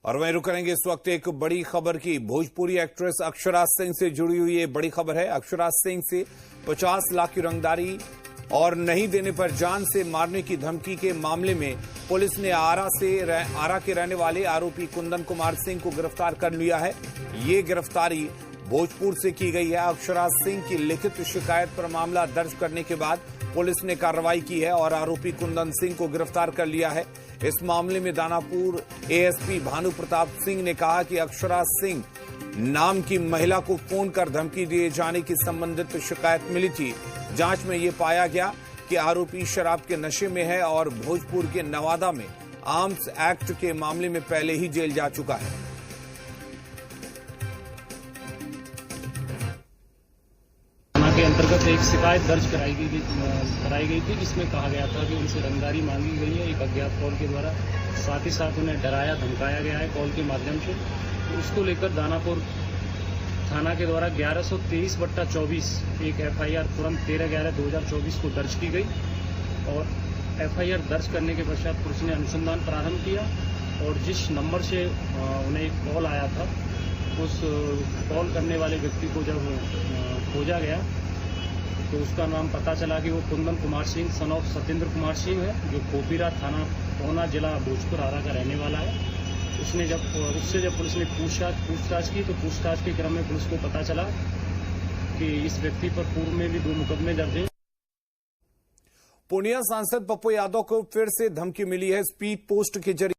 और वहीं रुक करेंगे इस वक्त एक बड़ी खबर की। भोजपुरी एक्ट्रेस अक्षरा सिंह से जुड़ी हुई ये बड़ी खबर है। अक्षरा सिंह से 50 लाख की रंगदारी और नहीं देने पर जान से मारने की धमकी के मामले में पुलिस ने आरा के रहने वाले आरोपी कुंदन कुमार सिंह को गिरफ्तार कर लिया है। ये गिरफ्तारी भोजपुर से की गई है। अक्षरा सिंह की लिखित शिकायत पर मामला दर्ज करने के बाद पुलिस ने कार्रवाई की है और आरोपी कुंदन सिंह को गिरफ्तार कर लिया है। इस मामले में दानापुर एएसपी भानु प्रताप सिंह ने कहा कि अक्षरा सिंह नाम की महिला को फोन कर धमकी दिए जाने की संबंधित शिकायत मिली थी। जांच में यह पाया गया कि आरोपी शराब के नशे में है और भोजपुर के नवादा में आर्म्स एक्ट के मामले में पहले ही जेल जा चुका है। के अंतर्गत एक शिकायत दर्ज कराई गई थी जिसमें कहा गया था कि उनसे रंगदारी मांगी गई है एक अज्ञात कॉल के द्वारा। साथ ही साथ उन्हें डराया धमकाया गया है कॉल के माध्यम से। तो उसको लेकर दानापुर थाना के द्वारा 1123/24 एक एफआईआर तुरंत 13/11/2024 को दर्ज की गई और एफआईआर दर्ज करने के पश्चात पुलिस ने अनुसंधान प्रारंभ किया और जिस नंबर से उन्हें एक कॉल आया था उस कॉल करने वाले व्यक्ति को जब खोजा गया तो उसका नाम पता चला कि वो कुंदन कुमार सिंह सन ऑफ सत्येंद्र कुमार सिंह है, जो खोपीरा थाना पहुना जिला भोजपुर आरा का रहने वाला है। उससे जब पुलिस ने पूछताछ की तो पूछताछ के क्रम में पुलिस को पता चला कि इस व्यक्ति पर पूर्व में भी 2 मुकदमे दर्ज हैं। पूर्णिया सांसद पप्पू यादव को फिर से धमकी मिली है। स्पीड पोस्ट के जरिए